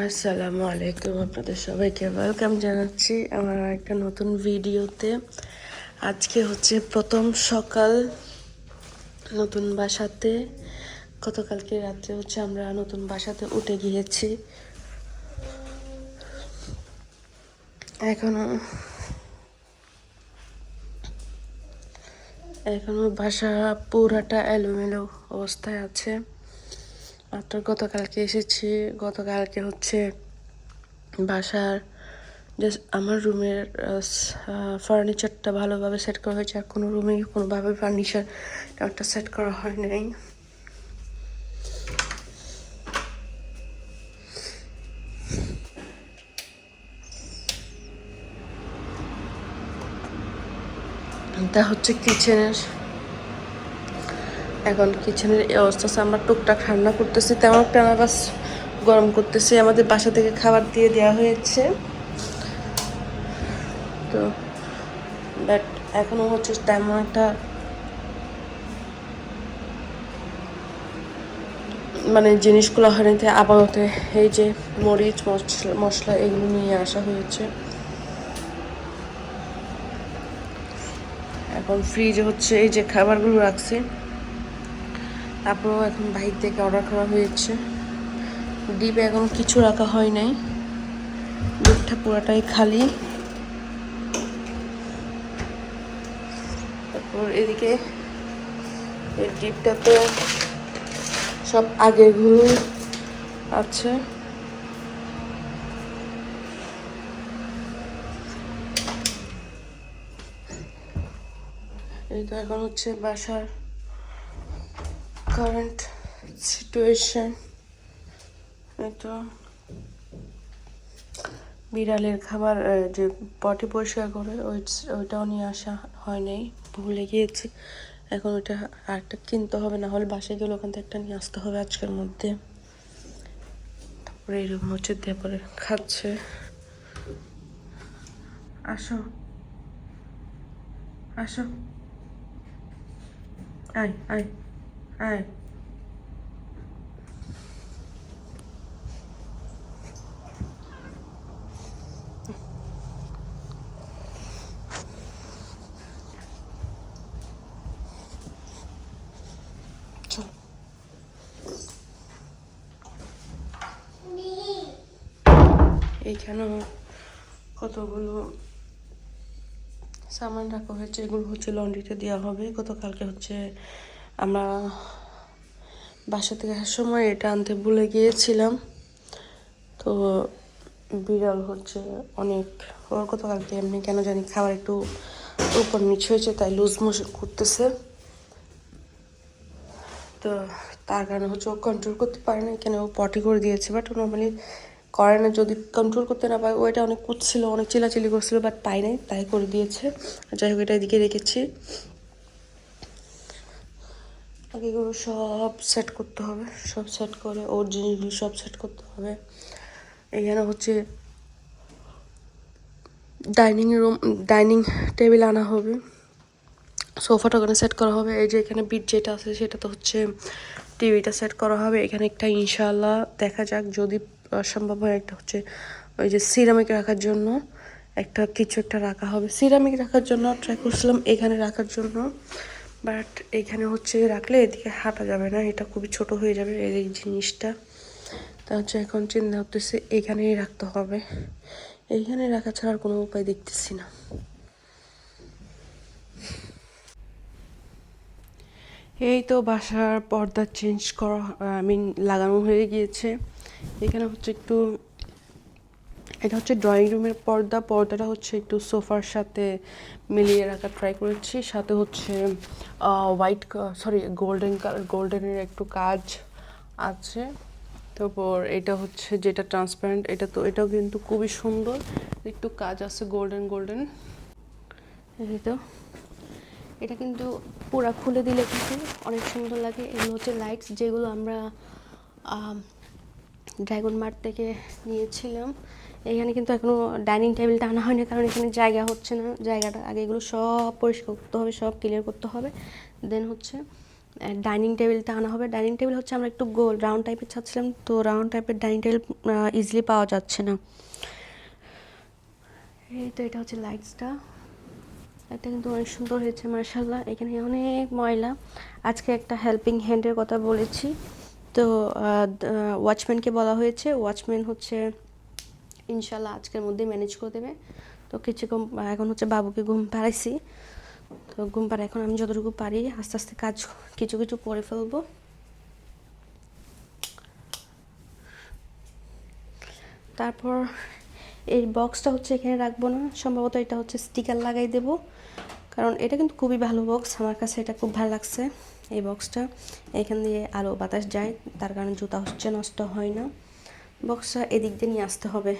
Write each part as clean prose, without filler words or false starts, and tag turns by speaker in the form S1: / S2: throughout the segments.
S1: আসসালামু আলাইকুম, আপনাদের সবাইকে ওয়েলকাম জানাচ্ছি আমার একটা নতুন ভিডিওতে। আজকে হচ্ছে প্রথম সকাল নতুন বাসাতে। গতকালকে রাত্রে হচ্ছে আমরা নতুন বাসাতে উঠে গিয়েছি। এখনো এখনো বাসা পুরাটা এলোমেলো অবস্থায় আছে। মাত্র গতকালকে এসেছি। গতকালকে হচ্ছে বাসার জাস্ট আমার রুমের ফার্নিচারটা ভালোভাবে সেট করা হয়েছে, আর কোনো রুমে কোনোভাবে ফার্নিচারটা সেট করা হয় নাই। এটা হচ্ছে কিচেনের। এখন কিচেনের এই অবস্থা আছে, আমরা টুকটাক রান্না করতেছি, তেমন একটা না, বাস গরম করতেছি। আমাদের বাসা থেকে খাবার দিয়ে দেওয়া হয়েছে, তো বাট এখনও হচ্ছে তেমন একটা মানে জিনিসগুলো হয়নি। আপাতত এই যে মরিচ মশলা এগুলো নিয়ে আসা হয়েছে। এখন ফ্রিজে হচ্ছে এই যে খাবারগুলো রাখছি, তারপরেও এখন বাইরে থেকে অর্ডার করা হয়েছে। ডিপে এখন কিছু রাখা হয় নাই, ডিপটা পুরোটাই খালি। তারপর এদিকে এই ডিপটাতে সব আগেরগুলো আছে। এই তো এখন হচ্ছে বাসার কারেন্ট সিচুয়েশন। এই তো বিড়ালের খাবার যে পটি পরিষ্কার করে ওইটাও নিয়ে আসা হয় নাই, ভুলে গিয়েছি। এখন ওইটা আরেকটা কিনতে হবে, না হলে বাসায় গেলে ওখান থেকে একটা নিয়ে আসতে হবে আজকের মধ্যে। তারপরে এরকম হচ্ছে তারপরে খাচ্ছে। আসো আসো, আয় আয় আয়। চলো, এইখানেও কতগুলো সামান রাখা হয়েছে, এগুলো হচ্ছে লন্ড্রিতে দেওয়া হবে। গতকালকে হচ্ছে আমরা বাসা থেকে আসার সময় এটা আনতে ভুলে গিয়েছিলাম, তো বিড়াল হচ্ছে অনেক, ওর গতকালকে এমনি কেন জানি খাবার একটু উপর নিচে হয়েছে, তাই লুজ মোশন করতেছে। তো তার কারণে হচ্ছে ও কন্ট্রোল করতে পারে না, এখানে ও পটি করে দিয়েছে, বাট ও নর্মালি করে না। যদি কন্ট্রোল করতে না পারে, ওইটা অনেক কুদছিল, অনেক চিলাচিলি করছিল, বাট পাই নাই, তাই করে দিয়েছে। যাই হোক, এটা এদিকে রেখেছি। আগে এগুলো সব সেট করতে হবে, সব সেট করে ওর জিনিসগুলো সব সেট করতে হবে। এখানে হচ্ছে ডাইনিং টেবিল আনা হবে, সোফাটা ওখানে সেট করা হবে। এই যে এখানে বিট যেটা আছে সেটা তো হচ্ছে টিভিটা সেট করা হবে এখানে একটা, ইনশাআল্লাহ দেখা যাক, যদি সম্ভব হয় একটা হচ্ছে ওই যে সিরামিক রাখার জন্য একটা কিছু একটা রাখা হবে। সিরামিক রাখার জন্য ট্রাই করছিলাম এখানে রাখার জন্য, বাট এখানে হচ্ছে রাখলে এদিকে হাঁটা যাবে না, এটা খুবই ছোট হয়ে যাবে এই জিনিসটা। তা হচ্ছে এখন চিন্তা করতেছি এখানেই রাখতে হবে, এইখানে রাখা ছাড়া আর কোনো উপায় দেখতেছি না। এই তো বাসার পর্দা চেঞ্জ করা লাগানো হয়ে গিয়েছে। এখানে হচ্ছে একটু, এটা হচ্ছে ড্রয়িং রুমের পর্দাটা হচ্ছে একটু সোফার সাথে মিলিয়ে রাখার ট্রাই করেছি। সাথে হচ্ছে গোল্ডেনের একটু কাজ আছে। তারপর এটা হচ্ছে যেটা ট্রান্সপারেন্ট, এটাও কিন্তু খুবই সুন্দর, একটু কাজ আছে গোল্ডেন। এই তো এটা কিন্তু পুরা খুলে দিলে কিন্তু অনেক সুন্দর লাগে। এগুলো হচ্ছে লাইটস, যেগুলো আমরা ড্রাগন মার্ট থেকে নিয়েছিলাম। এখানে কিন্তু এখনও ডাইনিং টেবিলটা আনা হয়নি, কারণ এখানে জায়গা হচ্ছে না। জায়গাটা আগে এগুলো সব পরিষ্কার করতে হবে, সব ক্লিয়ার করতে হবে, দেন হচ্ছে ডাইনিং টেবিলটা আনা হবে। ডাইনিং টেবিল হচ্ছে আমরা একটু গোল রাউন্ড টাইপের চাচ্ছিলাম, তো রাউন্ড টাইপের ডাইনিং টেবিল ইজিলি পাওয়া যাচ্ছে না। এই তো এটা হচ্ছে লাইটসটা, এটা কিন্তু অনেক সুন্দর হয়েছে মাশাআল্লাহ। এখানে অনেক ময়লা, আজকে একটা হেল্পিং হ্যান্ডের কথা বলেছি, তো ওয়াচম্যানকে বলা হয়েছে, ওয়াচম্যান হচ্ছে ইনশাল্লাহ আজকের মধ্যেই ম্যানেজ করে দেবে। তো কিছুক্ষণ এখন হচ্ছে বাবুকে ঘুম পাড়াইছি, তো ঘুম পাড়া এখন আমি যতটুকু পারি আস্তে আস্তে কাজ কিছু কিছু করে ফেলবো। তারপর এই বক্সটা হচ্ছে এখানে রাখবো না, সম্ভবত এটা হচ্ছে স্টিকার লাগাই দেব, কারণ এটা কিন্তু খুবই ভালো বক্স, আমার কাছে এটা খুব ভালো লাগছে। এই বক্সটা এখান দিয়ে আলো বাতাস যায়, তার কারণে জুতা হচ্ছে নষ্ট হয় না। বক্সটা এদিক দিয়ে নিয়ে আসতে হবে,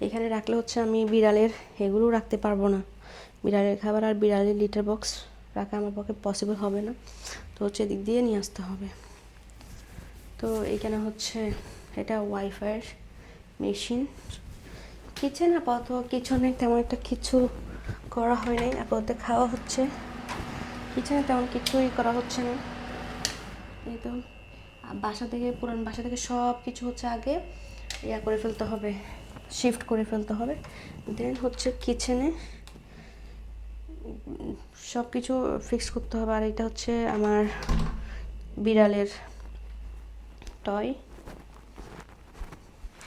S1: এখানে রাখলে হচ্ছে আমি বিড়ালের এগুলো রাখতে পারবো না, বিড়ালের খাবার আর বিড়ালের লিটার বক্স রাখা আমার পক্ষে পসিবল হবে না, তো হচ্ছে এদিক দিয়ে নিয়ে আসতে হবে। তো এখানে হচ্ছে এটা ওয়াইফাইয়ের মেশিন। কিচেন আপাতত কিচেনে তেমন একটা কিছু করা হয় নাই, আপাতত খাওয়া হচ্ছে, কিচেনে তেমন কিছুই করা হচ্ছে না। এই তো বাসা থেকে পুরান বাসা থেকে সব কিছু হচ্ছে আগে ইয়া করে ফেলতে হবে, শিফট করে ফেলতে হবে, দেন হচ্ছে কিচেনে সব কিছু ফিক্স করতে হবে। আর এটা হচ্ছে আমার বিড়ালের টয়,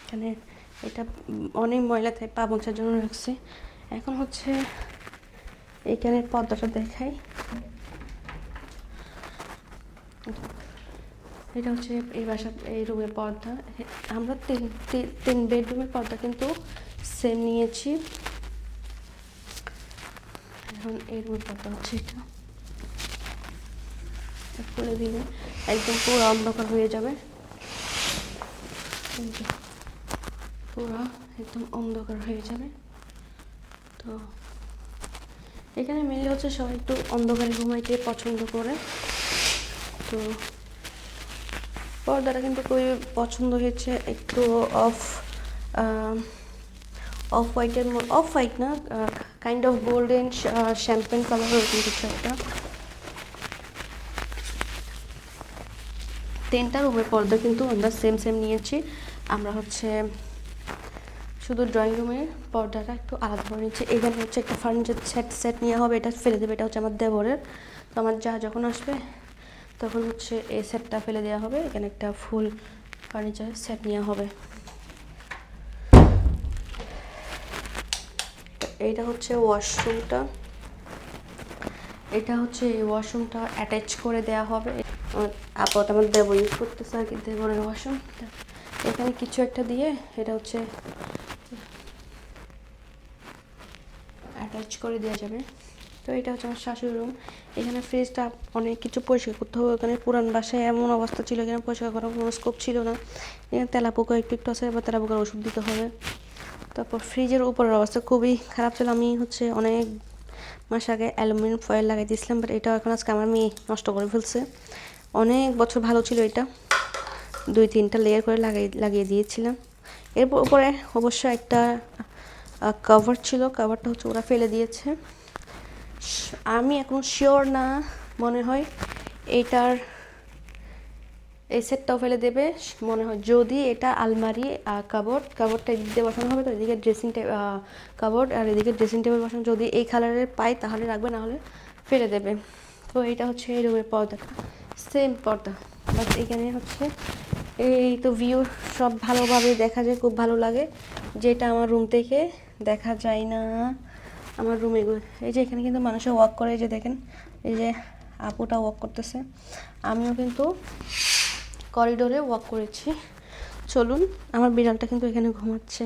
S1: এখানে এটা অনেক ময়লা তাই পা মোছার জন্য রাখছি। এখন হচ্ছে এইখানের পর্দাটা দেখাই, এটা হচ্ছে এই বাসা এই রুমের পর্দা, আমরা তিন বেডরুমের পর্দা কিন্তু সেম নিয়েছি। এখন এই রুমের পর্দা হচ্ছে এটা, খুলে দিলে একদম পুরো অন্ধকার হয়ে যাবে, পুরো একদম অন্ধকার হয়ে যাবে। তো এখানে মেনলি হচ্ছে সবাই একটু অন্ধকারে ঘুমাইতে পছন্দ করে, তো পর্দাটা কিন্তু খুবই পছন্দ হয়েছে, একটু অফ হোয়াইটের অফ হোয়াইট না, kind of golden champagne colour ওরকম কিছু একটা। তিনটা রুমের পর্দা কিন্তু আমরা সেম নিয়েছি, আমরা হচ্ছে শুধু ড্রয়িং রুমের পর্দাটা একটু আলাদা করে নিচ্ছি। এখানে হচ্ছে একটা ফার্নিচার সেট নেওয়া হবে, এটা ফেলে দেবে, এটা হচ্ছে আমার দেবরের, তো আমার যা যখন আসবে তখন হচ্ছে এই সেটটা ফেলে দেওয়া হবে, এখানে একটা ফুল ফার্নিচার সেট নেওয়া হবে। এইটা হচ্ছে ওয়াশরুমটা, এটা হচ্ছে এই ওয়াশরুমটা অ্যাটাচ করে দেওয়া হবে, আপাতত আমার দেবর ইউজ করতেছে আর কি, দেবরের ওয়াশরুম। এখানে কিছু একটা দিয়ে এটা হচ্ছে অ্যাটাচ করে দেওয়া যাবে। তো এটা হচ্ছে আমার শাশুড়ি রুম, এখানে ফ্রিজটা অনেক কিছু পরিষ্কার করতে হবে, ওখানে পুরান বাসায় এমন অবস্থা ছিল, এখানে পরিষ্কার করার কোনো স্কোপ ছিল না, এখানে তেলাপোকা একটু আছে, এবার তেলাপোকার ওষুধ দিতে হবে। তারপর ফ্রিজের উপরের অবস্থা খুবই খারাপ ছিল, আমি হচ্ছে অনেক মাস আগে অ্যালুমিনিয়াম ফয়েল লাগাই দিয়েছিলাম, বাট এটাও এখন আজকে আমার মেয়ে নষ্ট করে ফেলছে। অনেক বছর ভালো ছিল এটা, 2-3টা লেয়ার করে লাগিয়ে দিয়েছিলাম। এরপর উপরে অবশ্য একটা কভার ছিল, কভারটা হচ্ছে ওরা ফেলে দিয়েছে, আমি এখন শিওর না, মনে হয় এইটার এই সেটটাও ফেলে দেবে মনে হয়, যদি এটা আলমারি কাবোর্ডটা এদিক দিয়ে বসানো হবে, তো এদিকে ড্রেসিং কাবোর্ড আর এদিকে ড্রেসিং টেবিল বসানো, যদি এই কালারের পাই তাহলে রাখবে, না হলে ফেলে দেবে। তো এটা হচ্ছে এই রুমের পর্দাটা, সেম পর্দা, বাট এখানে হচ্ছে এই তো ভিউ সব ভালোভাবে দেখা যায়, খুব ভালো লাগে, যেটা আমার রুম থেকে দেখা যায় না। আমার রুমে এই যে এখানে কিন্তু মানুষে ওয়াক করে, এই যে দেখেন এই যে আপুটা ওয়াক করতেছে, আমিও কিন্তু করিডোরে ওয়াক করেছি। চলুন, আমার বিড়ালটা কিন্তু এখানে ঘুমাচ্ছে,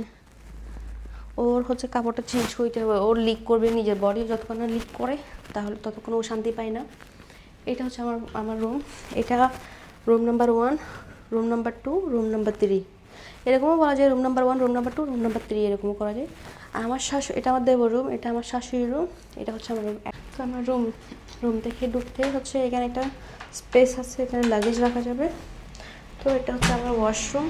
S1: ওর হচ্ছে কাপড়টা চেঞ্জ করতে হবে, ওর লিক করবে নিজের বডি, যতক্ষণ না লিক করে তাহলে ততক্ষণ ও শান্তি পায় না। এটা হচ্ছে আমার রুম, এটা room number 1, room number 2, room number 3, এরকমও বলা যায়, room number 1, room number 2, room number 3 এরকমও করা যায়। আমার এটা আমার দেবর রুম, এটা আমার শাশুড়ির রুম, এটা হচ্ছে আমার রুম। তো আমার রুম থেকে ঢুকতে হচ্ছে এখানে একটা স্পেস আছে, এখানে লাগেজ রাখা যাবে। তো এটা হচ্ছে আমার ওয়াশরুম,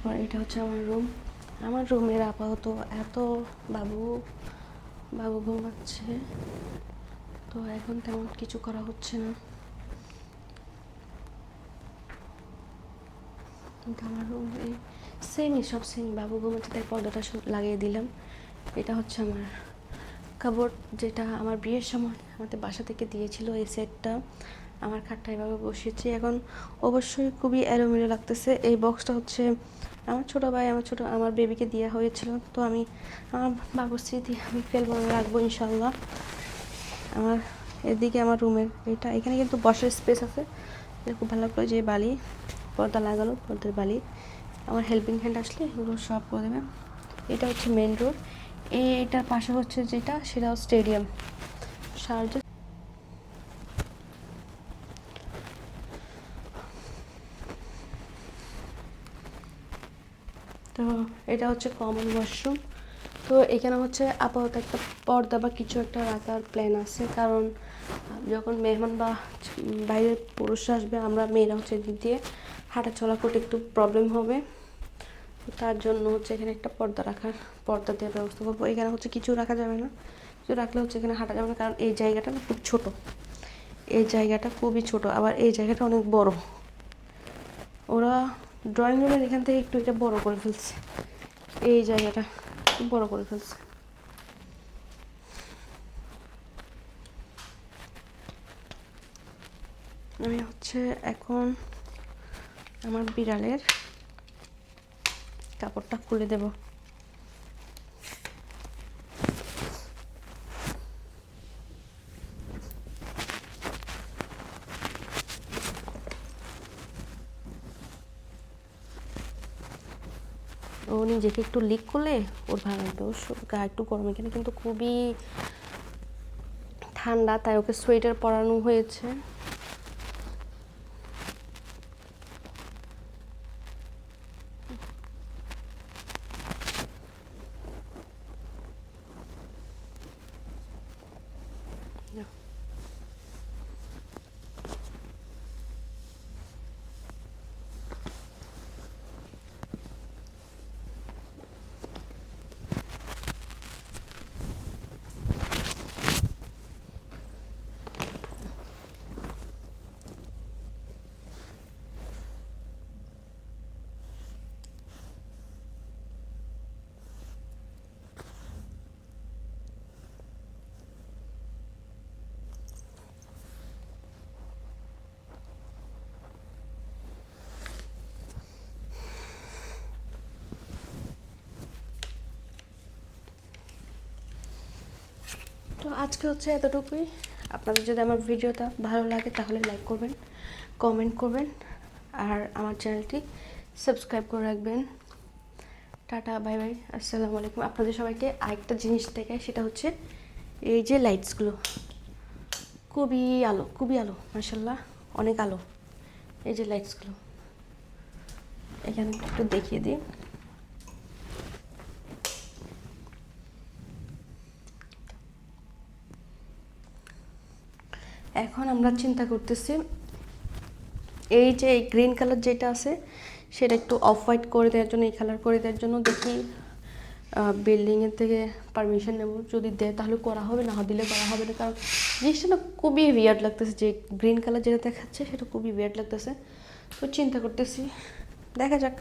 S1: আর এটা হচ্ছে আমার রুম। আমার রুমের আপাতত এত বাবু বাবু ঘুমাচ্ছে, তো এখন তেমন কিছু করা হচ্ছে না। আমার রুমে সেমই, সব সেমই, বাবু ঘুমাচ্ছে তাই পর্দাটা লাগিয়ে দিলাম। এটা হচ্ছে আমার কাপড়, যেটা আমার বিয়ের সময় আমাদের বাসা থেকে দিয়েছিল। এই সেটটা আমার খাটটা এভাবে বসিয়েছি। এখন অবশ্যই খুবই এলোমেলো লাগতেছে। এই বক্সটা হচ্ছে আমার ছোটো ভাই আমার বেবিকে দেওয়া হয়েছিল, তো আমি আমার বাবুর স্মৃতি আমি ফেলবো না, রাখবো ইনশাল্লাহ। আমার এদিকে আমার রুমের এখানে কিন্তু বসার স্পেস আছে, এটা খুব ভালো লাগলো। যে বালি পর্দা লাগানো, পর্দার বালি, আমার হেল্পিং হ্যান্ড আসলে এগুলো সব করে দেবে। এটা হচ্ছে মেন রোড। এইটার পাশে হচ্ছে যেটা, সেটা স্টেডিয়াম শারজা। তো এটা হচ্ছে কমন ওয়াশরুম। তো এখানে হচ্ছে আপাতত একটা পর্দা বা কিছু একটা রাখার প্ল্যান আছে, কারণ যখন মেহমান বা বাইরের পুরুষ আসবে, আমরা মেয়েরা হচ্ছে দিক দিয়ে হাঁটা চলা করতে একটু প্রবলেম হবে। তার জন্য হচ্ছে এখানে একটা পর্দা দেওয়ার ব্যবস্থা করবো। এখানে হচ্ছে কিছু রাখা যাবে না, কিছু রাখলে হচ্ছে এখানে হাঁটা যাবে না, কারণ এই জায়গাটা না খুব ছোট, এই জায়গাটা খুবই ছোট, আবার এই জায়গাটা অনেক বড়। ওরা ড্রয়িং রুমের এখান থেকে একটু এটা বড় করে ফেলছে, এই জায়গাটা খুব বড় করে ফেলছে। আমি হচ্ছে এখন আমার বিড়ালের কাপড়টা খুলে দেব। ও নিজেকে একটু লিক করলে ওর ভালো লাগবে, ওর গা একটু গরম, এখানে কিন্তু খুবই ঠান্ডা, তাই ওকে সোয়েটার পরানো হয়েছে। তো আজকে হচ্ছে এতটুকুই। আপনাদের যদি আমার ভিডিওটা ভালো লাগে তাহলে লাইক করবেন, কমেন্ট করবেন, আর আমার চ্যানেলটি সাবস্ক্রাইব করে রাখবেন। টাটা, বাই বাই, আসসালামু আলাইকুম। আপনাদের সবাইকে আরেকটা জিনিস দেখাই, সেটা হচ্ছে এই যে লাইটসগুলো, খুবই আলো মাশাআল্লাহ, অনেক আলো। এই যে লাইটসগুলো এখানে একটু দেখিয়ে দিই। এখন আমরা চিন্তা করতেছি এই যে এই গ্রিন কালার যেটা আছে সেটা একটু অফ হোয়াইট করে দেওয়ার জন্য, এই কালার করে দেওয়ার জন্য দেখি বিল্ডিংয়ের থেকে পারমিশন নেব, যদি দেয় তাহলে করা হবে, না দিলে করা হবে না। কারণ জিনিসটা না খুবই উইয়ার্ড লাগতেছে, যে গ্রিন কালার যেটা দেখাচ্ছে সেটা খুবই উইয়ার্ড লাগতেছে। তো চিন্তা করতেছি, দেখা যাক।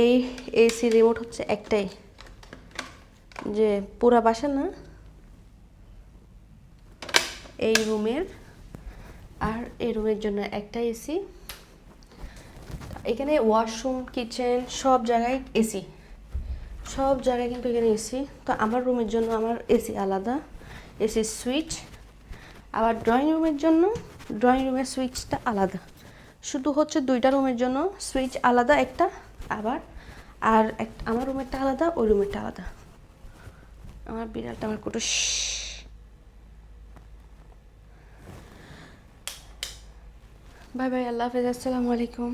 S1: এই এসি রিমোট হচ্ছে একটাই, যে পুরা বাসা না, এই রুমের আর এই রুমের জন্য একটা এসি। এখানে ওয়াশরুম, কিচেন সব জায়গায় এসি, সব জায়গায় কিন্তু এখানে এসি। তো আমার রুমের জন্য আমার এসি আলাদা, এসি সুইচ। আবার ড্রয়িং রুমের জন্য ড্রয়িং রুমের সুইচটা আলাদা, শুধু হচ্ছে দুইটা রুমের জন্য সুইচ আলাদা একটা, আবার আর আমার রুমেরটা আলাদা, ওই রুমেরটা আলাদা। আমার বিড়ালটা আমার কুটুস। বাই বাই, আল্লাহ হাফেজ, আসসালামু আলাইকুম।